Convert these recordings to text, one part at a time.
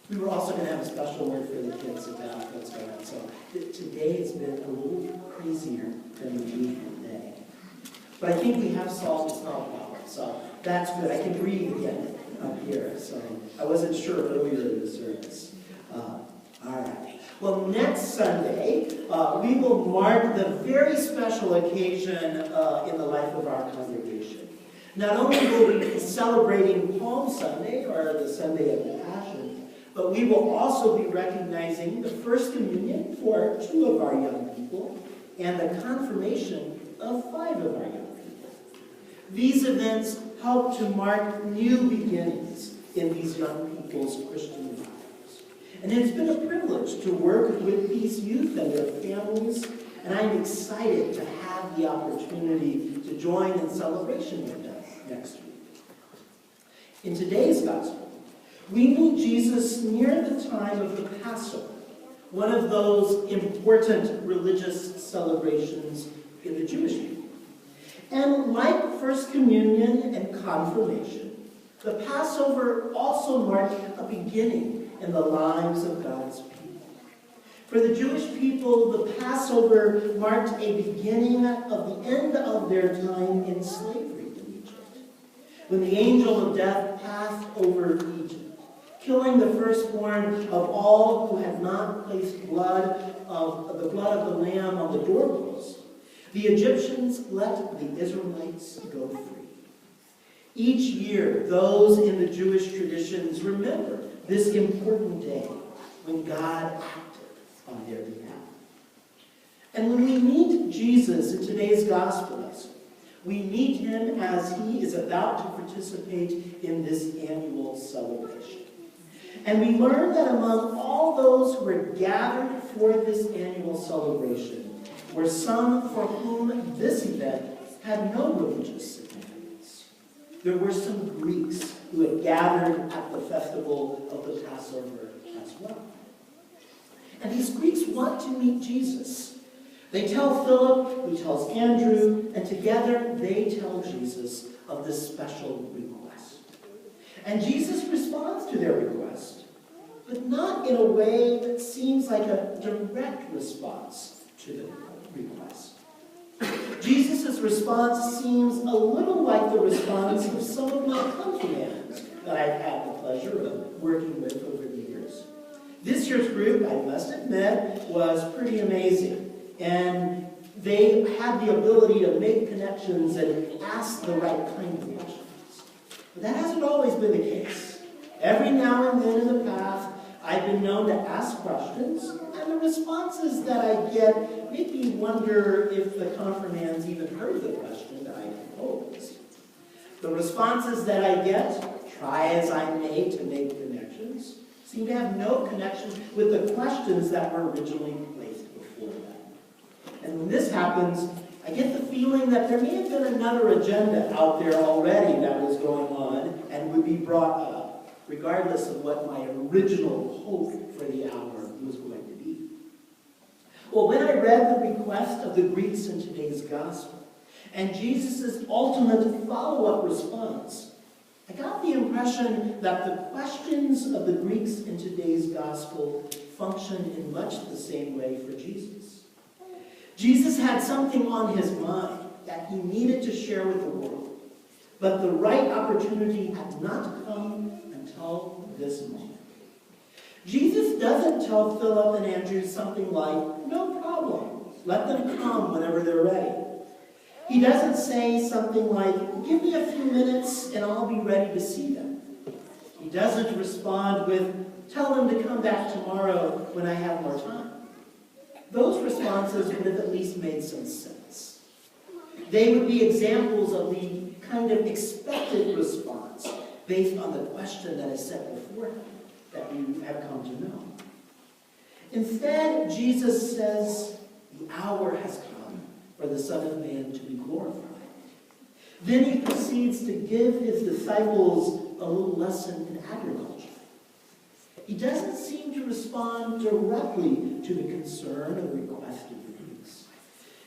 We were also going to have a special word for the kids about what's going on. So today has been a little crazier than the usual day. But I think we have solved the smell problem, so that's good. I can breathe again up here, so I wasn't sure earlier in the service. All right. Well, next Sunday, we will mark the very special occasion in the life of our congregation. Not only will we be celebrating Palm Sunday, or the Sunday of the Passion, but we will also be recognizing the First Communion for 2 of our young people and the confirmation of 5 of our young people. These events help to mark new beginnings in these young people's Christian lives. And it's been a privilege to work with these youth and their families, and I'm excited to have the opportunity to join in celebration with them next week. In today's Gospel, we meet Jesus near the time of the Passover, one of those important religious celebrations in the Jewish people. And like First Communion and Confirmation, the Passover also marked a beginning in the lives of God's people. For the Jewish people, the Passover marked a beginning of the end of their time in slavery in Egypt, when the angel of death passed over Egypt, killing the firstborn of all who had not placed the blood of the lamb on the doorpost. The Egyptians let the Israelites go free. Each year, those in the Jewish traditions remember this important day when God acted on their behalf. And when we meet Jesus in today's Gospel lesson, we meet him as he is about to participate in this annual celebration. And we learn that among all those who were gathered for this annual celebration were some for whom this event had no religious significance. There were some Greeks who had gathered at the festival of the Passover as well. And these Greeks want to meet Jesus. They tell Philip, who tells Andrew, and together they tell Jesus of this special request. And Jesus responds to their request, but not in a way that seems like a direct response to the request. Jesus' response seems a little like the response of some of my confirmands that I've had the pleasure of working with over the years. This year's group, I must admit, was pretty amazing. And they had the ability to make connections and ask the right kind of questions. But that hasn't always been the case. Every now and then in the past, I've been known to ask questions, and the responses that I get make me wonder if the confirmands even heard the question that I posed. The responses that I get, try as I may to make connections, seem to have no connection with the questions that were originally placed before them. And when this happens, I get the feeling that there may have been another agenda out there already that was going on and would be brought up, regardless of what my original hope for the hour was going to be. Well, when I read the request of the Greeks in today's Gospel, and Jesus' ultimate follow-up response, I got the impression that the questions of the Greeks in today's Gospel functioned in much the same way for Jesus. Jesus had something on his mind that he needed to share with the world, but the right opportunity had not come until this moment. Jesus doesn't tell Philip and Andrew something like, no problem, let them come whenever they're ready. He doesn't say something like, give me a few minutes and I'll be ready to see them. He doesn't respond with, tell them to come back tomorrow when I have more time. Those responses would have at least made some sense. They would be examples of the kind of expected response based on the question that is set before him that we have come to know. Instead, Jesus says, the hour has come for the Son of Man to be glorified. Then he proceeds to give his disciples a little lesson in agriculture. He doesn't seem to respond directly to the concern or request of the Greeks.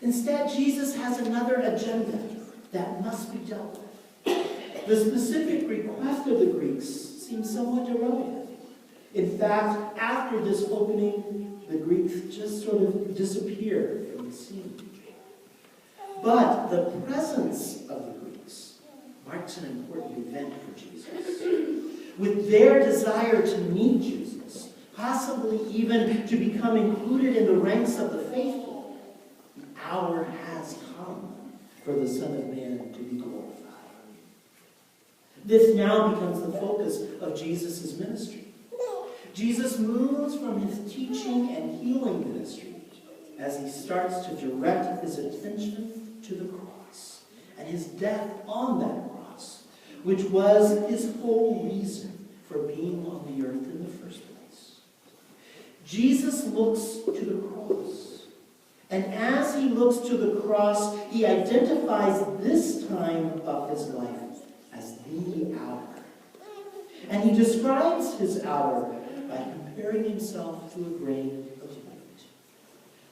Instead, Jesus has another agenda that must be dealt with. The specific request of the Greeks seems somewhat irrelevant. In fact, after this opening, the Greeks just sort of disappear from the scene. But the presence of the Greeks marks an important event for Jesus. With their desire to meet Jesus, possibly even to become included in the ranks of the faithful, the hour has come for the Son of Man to be glorified. This now becomes the focus of Jesus' ministry. Jesus moves from his teaching and healing ministry as he starts to direct his attention to the cross and his death on that cross, which was his whole reason for being on the earth in the first place. Jesus looks to the cross, and as he looks to the cross, he identifies this time of his life as the hour. And he describes his hour by comparing himself to a grain of wheat.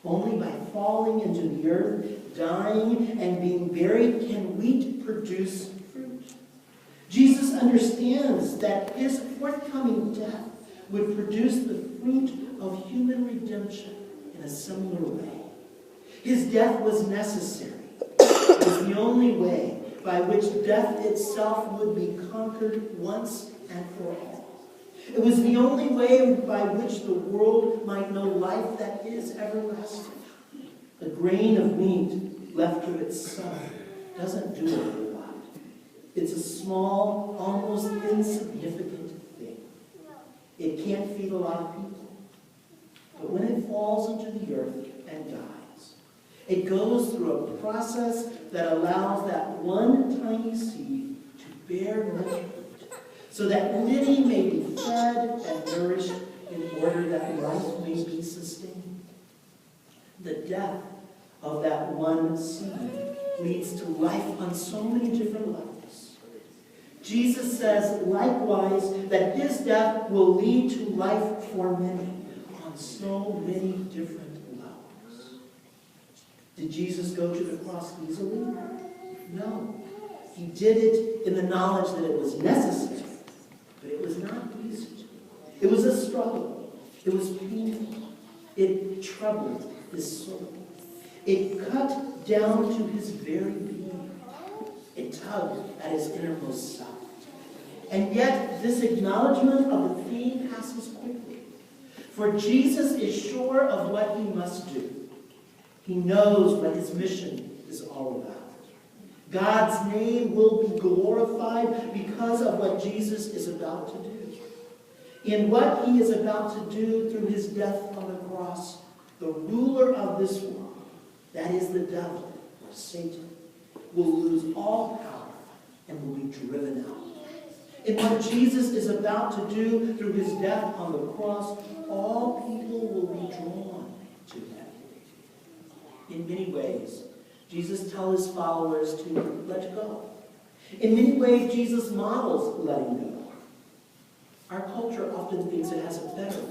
Only by falling into the earth, dying, and being buried can wheat produce fruit. Jesus understands that his forthcoming death would produce the fruit of human redemption in a similar way. His death was necessary. It was the only way by which death itself would be conquered once and for all. It was the only way by which the world might know life that is everlasting. A grain of wheat left to itself doesn't do a whole lot. It's a small, almost insignificant thing. It can't feed a lot of people. But when it falls into the earth and dies, it goes through a process that allows that one tiny seed to bear much fruit, so that many may be fed and nourished in order that life may be sustained. The death of that one seed leads to life on so many different levels. Jesus says, likewise, that his death will lead to life for many on so many different levels. Did Jesus go to the cross easily? No. He did it in the knowledge that it was necessary, but it was not easy. It was a struggle. It was painful. It troubled his soul. It cut down to his very being. It tugged at his innermost self. And yet, this acknowledgement of the pain passes quickly. For Jesus is sure of what he must do. He knows what his mission is all about. God's name will be glorified because of what Jesus is about to do. In what he is about to do through his death on the cross, the ruler of this world, that is the devil, or Satan, will lose all power and will be driven out. In what Jesus is about to do through his death on the cross, all people will be drawn to him. In many ways, Jesus tells his followers to let go. In many ways, Jesus models letting go. Our culture often thinks it has it better.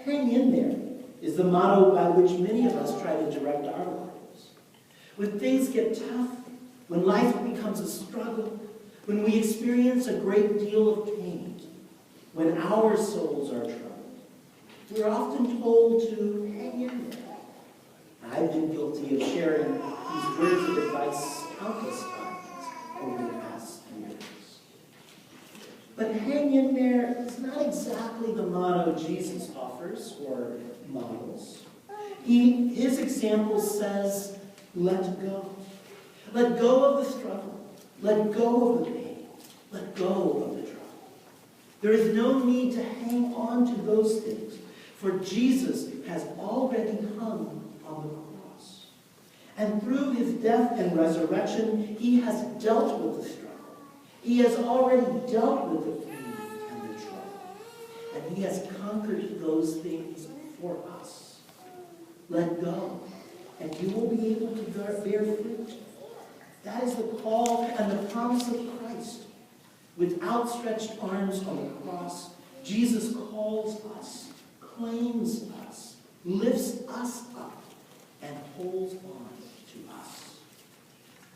Hang in there is the motto by which many of us try to direct our lives. When things get tough, when life becomes a struggle, when we experience a great deal of pain, when our souls are troubled, we're often told to hang in there. I've been guilty of sharing these words of advice countless times over the past years. But hang in there is not exactly the motto Jesus offers or models. His example says, let go. Let go of the struggle. Let go of the pain. Let go of the trouble. There is no need to hang on to those things, for Jesus has already hung on the cross. And through his death and resurrection, he has dealt with the struggle. He has already dealt with the pain and the trouble. And he has conquered those things for us. Let go, and you will be able to bear fruit. That is the call and the promise of Christ. With outstretched arms on the cross, Jesus calls us, claims us, lifts us up, and holds on to us.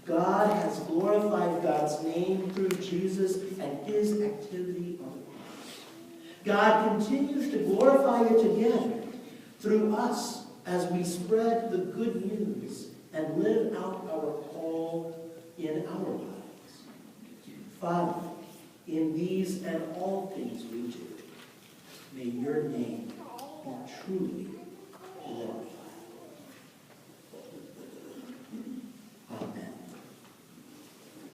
God has glorified God's name through Jesus and his activity on the cross. God continues to glorify you together through us as we spread the good news and live out our call in our lives. Father, in these and all things we do, may your name be truly